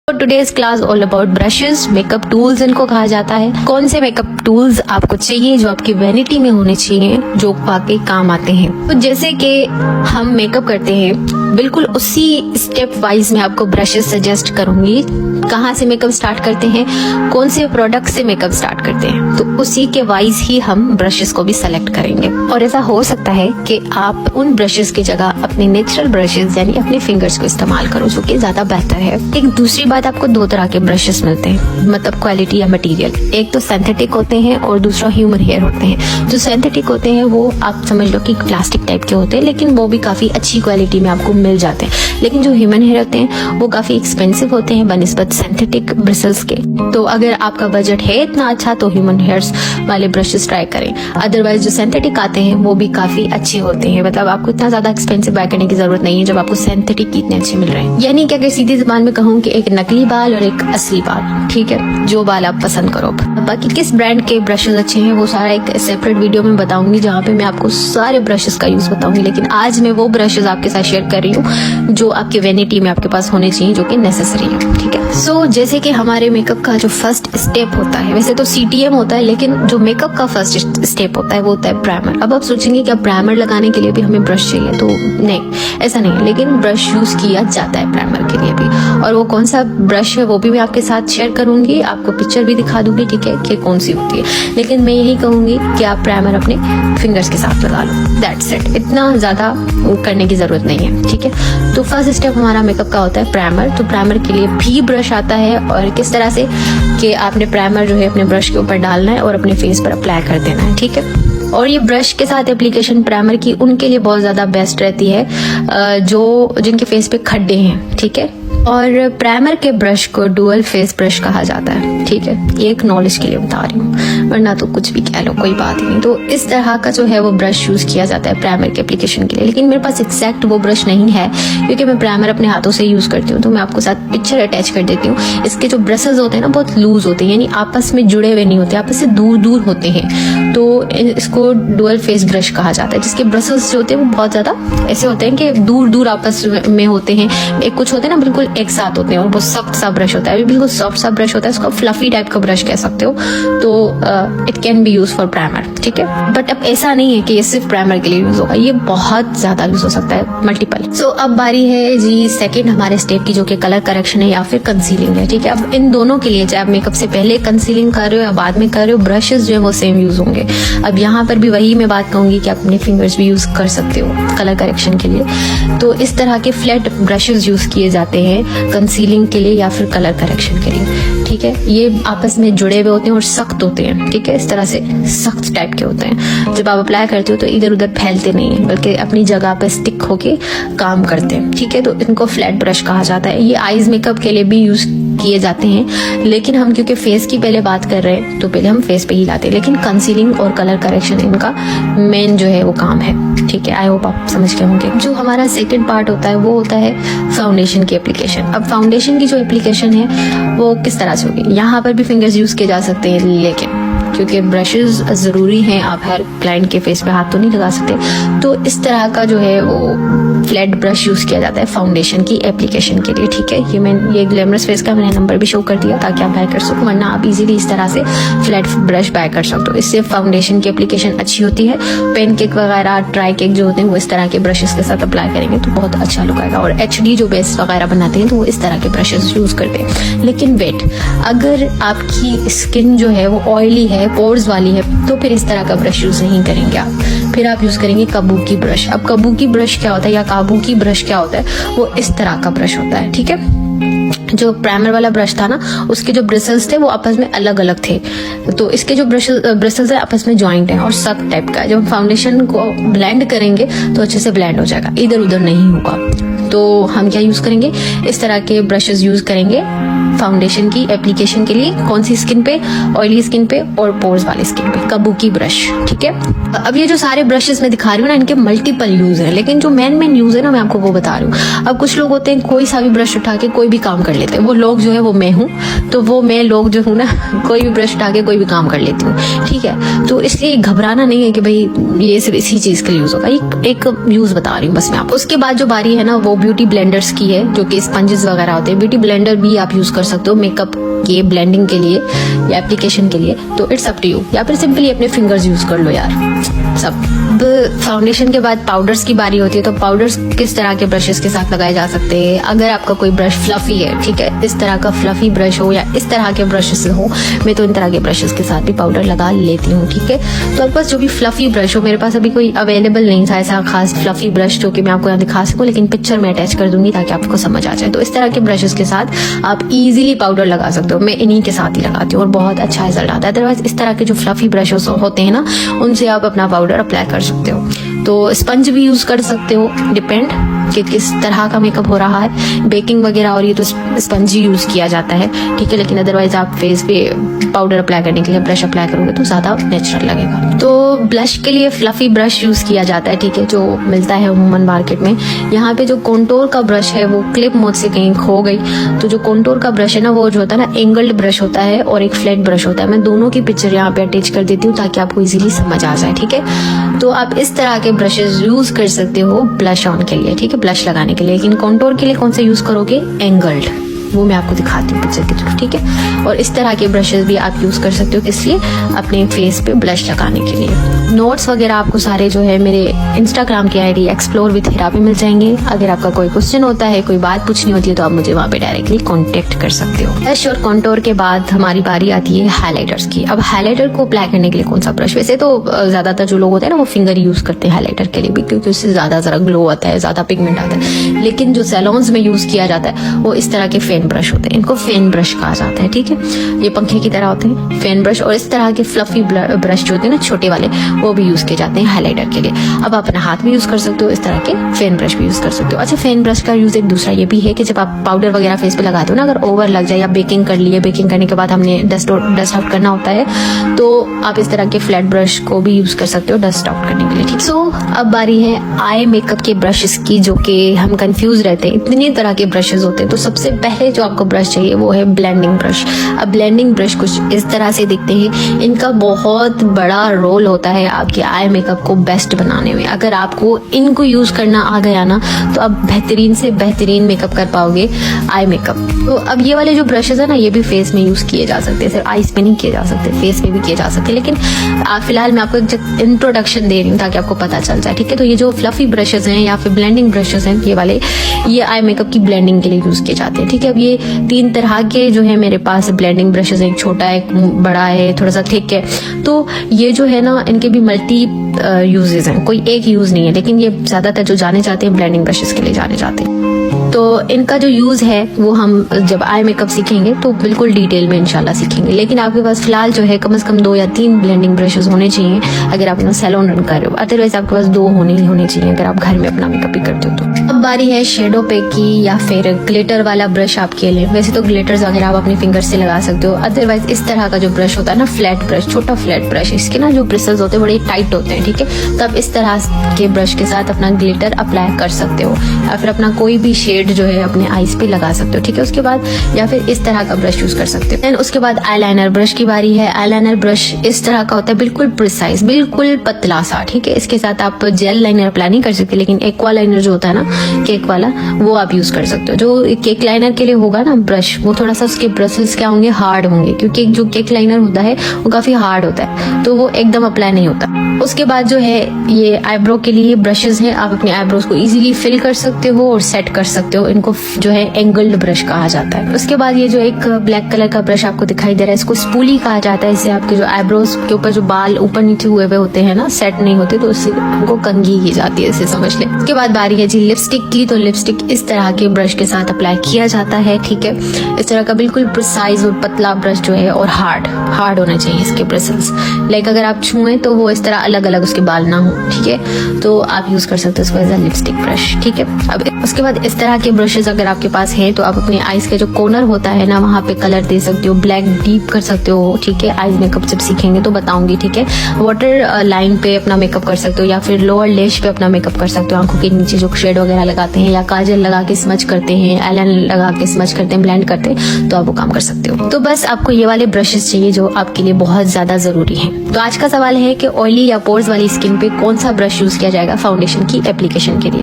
Today's class all about brushes, makeup tools इनको कहा जाता है। कौन से मेकअप टूल्स आपको चाहिए जो आपकी वैनिटी में होने चाहिए, जो वाकई काम आते हैं। तो जैसे कि हम मेकअप करते हैं, बिल्कुल उसी स्टेप वाइज मैं आपको ब्रशेस सजेस्ट करूंगी। कहाँ से मेकअप स्टार्ट करते हैं, कौन से प्रोडक्ट से मेकअप स्टार्ट करते हैं, तो उसी के वाइज ही हम ब्रशेस को भी सेलेक्ट करेंगे। और ऐसा हो सकता है कि आप उन ब्रशेस की जगह अपने नेचुरल ब्रशेस यानी अपने फिंगर्स को इस्तेमाल करो, जो कि ज्यादा बेहतर है। एक दूसरी बात, आपको दो तरह के ब्रशेस मिलते हैं, मतलब क्वालिटी या मटेरियल। एक तो सिंथेटिक होते हैं और दूसरा ह्यूमन हेयर होते हैं। जो सिंथेटिक होते हैं वो आप समझ लो कि प्लास्टिक टाइप के होते हैं, लेकिन वो भी काफी अच्छी क्वालिटी में आपको मिल जाते हैं। लेकिन जो ह्यूमन हेयर होते हैं वो काफी एक्सपेंसिव होते हैं बनिस्बत सिंथेटिक ब्रिसल्स के। तो अगर आपका बजट है इतना अच्छा तो ह्यूमन हेयर्स वाले ब्रशेस ट्राई करें। अदरवाइज जो सिंथेटिक आते हैं वो भी काफी अच्छे होते हैं, मतलब आपको इतना ज्यादा एक्सपेंसिव बाय करने की जरूरत नहीं है जब आपको सिंथेटिक इतने अच्छे मिल रहे हैं। यानी कि अगर सीधी जुबान में कहूँ कि एक नकली बाल और एक असली बाल, ठीक है, जो बाल आप पसंद करो। बाकी किस ब्रांड के ब्रशेस अच्छे हैं वो सारा एक सेपरेट वीडियो में बताऊंगी, जहाँ पे मैं आपको सारे ब्रशेस का यूज बताऊंगी। लेकिन आज मैं वो ब्रशेस आपके साथ शेयर कर रही हूँ जो आपके वैनिटी में आपके पास होने चाहिए, जो कि नेसेसरी है, ठीक है। सो जैसे कि हमारे मेकअप का जो फर्स्ट स्टेप होता है, वैसे तो CTM होता है, लेकिन जो मेकअप का फर्स्ट स्टेप होता है वो होता है प्राइमर। अब आप सोचेंगे कि प्राइमर लगाने के लिए भी हमें ब्रश चाहिए, तो नहीं, ऐसा नहीं है। लेकिन ब्रश यूज किया जाता है प्राइमर के लिए भी, और वो कौन सा ब्रश है वो भी मैं आपके साथ शेयर करूंगी, आपको पिक्चर भी दिखा दूंगी, ठीक है, कि कौन सी होती है। लेकिन मैं यही कहूंगी कि आप प्राइमर अपने फिंगर्स के साथ लगा लो, दैट्स इट। इतना ज्यादा करने की जरूरत नहीं है, ठीक है। तो फर्स्ट स्टेप हमारा मेकअप का होता है प्राइमर। तो प्राइमर के लिए भी ब्रश आता है, और किस तरह से कि आपने प्राइमर जो है अपने ब्रश के ऊपर डालना है और अपने फेस पर अप्लाई कर देना है, ठीक है। और ये ब्रश के साथ एप्लीकेशन प्राइमर की उनके लिए बहुत ज्यादा बेस्ट रहती है जो जिनके फेस पे खड्डे हैं, ठीक है। और प्राइमर के ब्रश को डुअल फेस ब्रश कहा जाता है, ठीक है। ये एक नॉलेज के लिए बता रही हूँ, वरना तो कुछ भी कह लो, कोई बात ही नहीं। तो इस तरह का जो है वो ब्रश यूज किया जाता है प्राइमर के एप्लीकेशन के लिए। लेकिन मेरे पास एग्जैक्ट वो ब्रश नहीं है, क्योंकि मैं प्राइमर अपने हाथों से यूज करती हूँ। तो मैं आपको साथ पिक्चर अटैच कर देती हूँ। इसके जो ब्रशेस होते हैं ना बहुत लूज होते हैं, यानी आपस में जुड़े हुए नहीं होते, आपस से दूर दूर होते हैं। तो इसको डुअल फेस ब्रश कहा जाता है, जिसके ब्रशेस जो होते हैं वो बहुत ज्यादा ऐसे होते हैं कि दूर दूर आपस में होते हैं। एक कुछ होते हैं ना बिल्कुल एक साथ होते हैं, और वो सख्त सा ब्रश होता है, बिल्कुल सॉफ्ट सा ब्रश होता है। इसको फ्लफी टाइप का ब्रश कह सकते हो। तो it can be use for primer, ठीक है। बट अब ऐसा नहीं है कि ये सिर्फ प्राइमर के लिए यूज होगा, ये बहुत ज्यादा यूज हो सकता है, मल्टीपल। सो अब बारी है जी सेकंड हमारे स्टेप की, जो कि कलर करेक्शन है या फिर कंसीलिंग है, ठीक है। अब इन दोनों के लिए, चाहे आप मेकअप से पहले कंसीलिंग कर रहे हो या बाद में कर रहे हो, ब्रशेस जो है वो सेम यूज होंगे। अब यहाँ पर भी वही मैं बात कहूंगी कि आप अपने फिंगर्स भी यूज कर सकते हो कलर करेक्शन के लिए। तो इस तरह के फ्लैट ब्रशेस यूज किए जाते हैं कंसीलिंग के लिए या फिर कलर करेक्शन के लिए, ठीक है। ये आपस में जुड़े हुए होते हैं और सख्त होते हैं, ठीक है। इस तरह से सख्त टाइप के होते हैं। जब आप अप्लाई करते हो तो इधर उधर फैलते नहीं है, बल्कि अपनी जगह पे स्टिक होके काम करते हैं, ठीक है। तो इनको फ्लैट ब्रश कहा जाता है। ये आईज मेकअप के लिए भी यूज किए जाते हैं, लेकिन हम क्योंकि फेस की पहले बात कर रहे हैं तो पहले हम फेस पे ही लाते हैं। लेकिन कंसीलिंग और कलर करेक्शन इनका मेन जो है वो काम है, ठीक है। आई होप आप समझ गए होंगे। जो हमारा सेकंड पार्ट होता है वो होता है फाउंडेशन की एप्लीकेशन। अब फाउंडेशन की जो एप्लीकेशन है वो किस तरह से होगी, यहाँ पर भी फिंगर्स यूज किए जा सकते हैं, लेकिन क्योंकि ब्रशेस जरूरी हैं, आप हर क्लाइंट के फेस पे हाथ तो नहीं लगा सकते। तो इस तरह का जो है वो फ्लैट ब्रश यूज किया जाता है फाउंडेशन की एप्लीकेशन के लिए, ठीक है। ये ग्लैमरस फेस का मैंने नंबर भी शो कर दिया ताकि आप बाय कर सको, वरना आप इजीली इस तरह से फ्लैट ब्रश बाय कर सकते हो। इससे फाउंडेशन की एप्लीकेशन अच्छी होती है। पेन केक वगैरह, ट्राई केक जो होते हैं वो इस तरह के ब्रशेस के साथ अप्लाई करेंगे तो बहुत अच्छा लुक आएगा। और HD जो बेस वगैरह बनाते हैं तो वो इस तरह के ब्रशेस यूज करते हैं। लेकिन वेट, अगर आपकी स्किन जो है वो ऑयली है, पोर्स वाली है, तो फिर इस तरह का ब्रश यूज नहीं करेंगे आप। फिर आप यूज करेंगे काबुकी ब्रश। अब काबुकी ब्रश क्या होता है या काबुकी ब्रश क्या होता है, वो इस तरह का ब्रश होता है, ठीक है। जो प्राइमर वाला ब्रश था ना, उसके जो ब्रिसल्स थे वो आपस में अलग अलग थे। तो इसके जो ब्रिसल्स है आपस में जॉइंट है और सख्त टाइप का है। जब फाउंडेशन को ब्लेंड करेंगे तो अच्छे से ब्लेंड हो जाएगा, इधर उधर नहीं होगा। तो हम क्या यूज करेंगे, इस तरह के ब्रशेस यूज करेंगे फाउंडेशन की एप्लीकेशन के लिए। कौन सी स्किन पे, ऑयली स्किन पे और पोर्स वाली स्किन पे, काबुकी ब्रश, ठीक है। अब ये जो सारे ब्रशेस मैं दिखा रही हूँ ना, इनके मल्टीपल यूज है, लेकिन जो मेन यूज है ना मैं आपको वो बता रही हूँ। अब कुछ लोग होते हैं कोई सा भी ब्रश उठा के कोई भी काम कर लेते हैं, वो लोग जो है वो मैं हूँ। तो वो मैं लोग जो हूँ ना, कोई भी ब्रश उठा के कोई भी काम कर लेती हूँ, ठीक है। तो इसलिए घबराना नहीं है कि भाई ये सिर्फ इसी चीज के लिए यूज होगा, एक यूज बता रही हूँ बस मैं आपको। उसके बाद जो बारी है ना वो ब्यूटी ब्लेंडर्स की है, जो कि स्पंजेस वगैरह होते हैं। ब्यूटी ब्लेंडर भी आप यूज कर सकते हो मेकअप के ब्लेंडिंग के लिए या एप्लीकेशन के लिए, तो इट्स अप टू यू। या फिर सिंपली अपने फिंगर्स यूज कर लो यार। सब फाउंडेशन के बाद पाउडर्स की बारी होती है, तो पाउडर्स किस तरह के ब्रशेस के साथ लगाए जा सकते हैं। अगर आपका कोई ब्रश फ्लफी है, ठीक है, इस तरह का फ्लफी ब्रश हो या इस तरह के ब्रशेस हो, मैं तो इन तरह के ब्रशेस के साथ भी पाउडर लगा लेती हूँ, ठीक है। तो आपके पास जो भी फ्लफी ब्रश हो, मेरे पास अभी कोई अवेलेबल नहीं था ऐसा खास फ्लफी ब्रश जो कि मैं आपको यहाँ दिखा सकूं, लेकिन पिक्चर में अटैच कर दूंगी ताकि आपको समझ आ जाए। तो इस तरह के ब्रशेस के साथ आप इजीली पाउडर लगा सकते हो। मैं इन्हीं के साथ ही लगाती हूँ और बहुत अच्छा रिजल्ट आता है। अदरवाइज इस तरह के जो फ्लफी ब्रशेस होते हैं ना, उनसे आप अपना पाउडर अप्लाई कर सकते हो। तो स्पंज भी यूज कर सकते हो, डिपेंड कि किस तरह का मेकअप हो रहा है। बेकिंग वगैरह और ये तो स्पंज ही यूज किया जाता है, ठीक है। लेकिन अदरवाइज आप फेस पे पाउडर अप्लाई करने के लिए ब्रश अप्लाई करोगे तो ज्यादा नेचुरल लगेगा। तो ब्लश के लिए फ्लफी ब्रश यूज किया जाता है, ठीक है, जो मिलता है अमूमन मार्केट में। यहाँ पे जो कॉन्टोर का ब्रश है वो क्लिप मुझसे कहीं खो गई, तो जो कॉन्टोर का ब्रश है ना, वो जो होता है ना, एंगल्ड ब्रश होता है और एक फ्लैट ब्रश होता है। मैं दोनों की पिक्चर यहाँ पे अटैच कर देती हूँ ताकि आपको इजीली समझ आ जाए, ठीक है। तो आप इस तरह के ब्रशेस यूज कर सकते हो ब्लश ऑन के लिए, ठीक है, ब्लश लगाने के लिए। लेकिन कॉन्टोर के लिए कौन सा यूज करोगे? एंगल्ड, वो मैं आपको दिखाती हूँ पिक्चर की थ्रू, ठीक है। और इस तरह के ब्रशेस भी आप यूज कर सकते हो, इसलिए अपने फेस पे ब्लश लगाने के लिए। नोट्स वगैरह आपको सारे जो है मेरे इंस्टाग्राम की आईडी एक्सप्लोर विद हीरा पे मिल जाएंगे। अगर आपका कोई क्वेश्चन होता है, कोई बात पूछनी होती है, तो आप मुझे वहाँ पे डायरेक्टली कॉन्टेक्ट कर सकते हो। ब्लश और कॉन्टोर के बाद हमारी बारी आती है हाईलाइटर्स की। अब हाईलाइटर को अप्लाई करने के लिए कौन सा ब्रश? वैसे तो ज्यादातर जो लोग होते हैं ना, वो फिंगर यूज करते हैं हाईलाइटर के लिए भी, क्योंकि उससे ज्यादा जरा ग्लो आता है, ज्यादा पिगमेंट आता है। लेकिन जो सैलून्स में यूज किया जाता है वो इस तरह के फैन ब्रश होते हैं। इनको फैन ब्रश कहा जाता है, ठीक है। ये पंखे की तरह होते हैं फैन ब्रश, और इस तरह के फ्लफी ब्रश जो होते हैं ना, छोटे वाले, वो भी यूज किए जाते हैं हाईलाइटर के लिए। अब आप अपना हाथ भी यूज कर सकते हो, इस तरह के फैन ब्रश भी यूज कर सकते हो। अच्छा, फैन ब्रश का यूज एक दूसरा ये भी है कि जब आप पाउडर वगैरह फेस पे लगाते हो ना, अगर ओवर लग जाए या बेकिंग कर लिए, बेकिंग करने के बाद हमने डस्ट आउट करना होता है, तो आप इस तरह के फ्लैट ब्रश को भी यूज कर सकते हो डस्ट आउट करने के लिए, ठीक। सो अब बारी है आई मेकअप के ब्रशेस की, जो कि हम कंफ्यूज रहते हैं, इतने तरह के ब्रशेस होते हैं। तो सबसे पहले जो आपको ब्रश चाहिए वो है ब्लेंडिंग ब्रश। अब ब्लेंडिंग ब्रश कुछ इस तरह से दिखते हैं। इनका बहुत बड़ा रोल होता है आपके आई मेकअप को बेस्ट बनाने में। अगर आपको इनको यूज करना आ गया ना, तो आप बेहतरीन से बेहतरीन मेकअप कर पाओगे आई मेकअप। तो अब ये वाले जो ब्रशेस है ना, ये भी फेस में यूज किए जा सकते हैं, सिर्फ आईज पे नहीं किए जा सकते, फेस पे भी किए जा सकते हैं। लेकिन फिलहाल मैं आपको एक इंट्रोडक्शन दे रही हूँ ताकि आपको पता चल जाए, ठीक है। तो ये जो फ्लफी ब्रशेस हैं या फिर ब्लेंडिंग ब्रशेस हैं, ये वाले, ये आई मेकअप की ब्लेंडिंग के लिए यूज किए जाते हैं, ठीक है। अब ये 3 तरह के जो है मेरे पास ब्लेंडिंग ब्रशेस, एक छोटा है, एक बड़ा है, थोड़ा सा थिक है। तो ये जो है ना, इनके भी मल्टी यूजेस हैं, कोई एक यूज नहीं है, लेकिन ये ज्यादातर जो जाने जाते हैं ब्लेंडिंग ब्रशेस के लिए जाने जाते हैं। तो इनका जो यूज है वो हम जब आई मेकअप सीखेंगे तो बिल्कुल डिटेल में इंशाल्लाह सीखेंगे। लेकिन आपके पास फिलहाल जो है कम से कम 2 या 3 ब्लेंडिंग ब्रशेस होने चाहिए अगर आप अपना सैलून रन कर रहे हो। अदरवाइज आपके पास 2 होने चाहिए अगर आप घर में अपना मेकअप भी करते हो तो। अब बारी है शेडो पे की, या फिर ग्लिटर वाला ब्रश आप के लिए। वैसे तो ग्लिटर्स वगैरह आप अपने फिंगर से लगा सकते हो। अदरवाइज इस तरह का जो ब्रश होता है ना, फ्लैट ब्रश, छोटा फ्लैट ब्रश, इसके ना जो ब्रिसल्स होते हैं बड़े टाइट होते हैं, ठीक है। तो आप इस तरह के ब्रश के साथ अपना ग्लिटर अप्लाई कर सकते हो, या फिर अपना कोई भी शेड जो है अपने आईज पे लगा सकते हो, ठीक है। उसके बाद या फिर इस तरह का ब्रश यूज कर सकते हो। देन उसके बाद आईलाइनर ब्रश की बारी है। आईलाइनर ब्रश इस तरह का होता है, बिल्कुल प्रिसाइज, बिल्कुल पतला सा, ठीक है। इसके साथ आप जेल लाइनर अप्लाई नहीं कर सकते, लेकिन एक्वा लाइनर जो होता है ना, केक वाला, वो आप यूज कर सकते हो। जो केक लाइनर के लिए होगा ना ब्रश, वो थोड़ा सा उसके ब्रशेस क्या होंगे, हार्ड होंगे, क्योंकि जो केक लाइनर होता है वो काफी हार्ड होता है, तो वो एकदम अप्लाई नहीं होता। उसके बाद जो है ये आईब्रो के लिए ब्रशेस हैं। आप अपने आईब्रोज को इजीली फिल कर सकते हो और सेट कर सकते हो। इनको जो है एंगल्ड ब्रश कहा जाता है। उसके बाद ये जो एक ब्लैक कलर का ब्रश आपको दिखाई दे रहा है, इसको स्पूली कहा जाता है। इससे आपके जो आईब्रोज के ऊपर जो बाल ऊपर नीचे हुए हुए होते हैं ना, सेट नहीं होते, तो उससे उनको कंघी की जाती है, इसे समझ ले। उसके बाद बारी है जी लिपस्टिक की। तो लिपस्टिक इस तरह के ब्रश के साथ अप्लाई किया जाता है, ठीक है। इस तरह का बिल्कुल प्रिसाइज और पतला ब्रश जो है, और हार्ड होना चाहिए इसके ब्रशेस। लाइक अगर आप छुएं तो वो इस तरह अलग अलग उसके बाल ना हो, ठीक है। तो आप यूज कर सकते हो इसको एज अ लिपस्टिक ब्रश, ठीक है। अब उसके बाद इस तरह के ब्रशेस अगर आपके पास है तो आप अपने आईज के जो कॉर्नर होता है ना, वहां पे कलर दे सकते हो, ब्लैक डीप कर सकते हो, ठीक है। आईज मेकअप जब सीखेंगे तो बताऊंगी, ठीक है। वाटर लाइन पे अपना मेकअप कर सकते हो, या फिर लोअर लेश पे अपना मेकअप कर सकते हो। आंखों के नीचे जो शेड वगैरह लगाते हैं, या काजल लगा के स्मच करते हैं, आईलाइनर लगा के स्मच करते हैं, ब्लेंड करते हैं, तो आप वो काम कर सकते हो। तो बस आपको ये वाले ब्रशेस चाहिए जो आपके लिए बहुत ज्यादा जरूरी है। तो आज का सवाल है कि ऑयली या पोर्स वाली स्किन पे कौन सा ब्रश यूज किया जाएगा फाउंडेशन की एप्लीकेशन के लिए।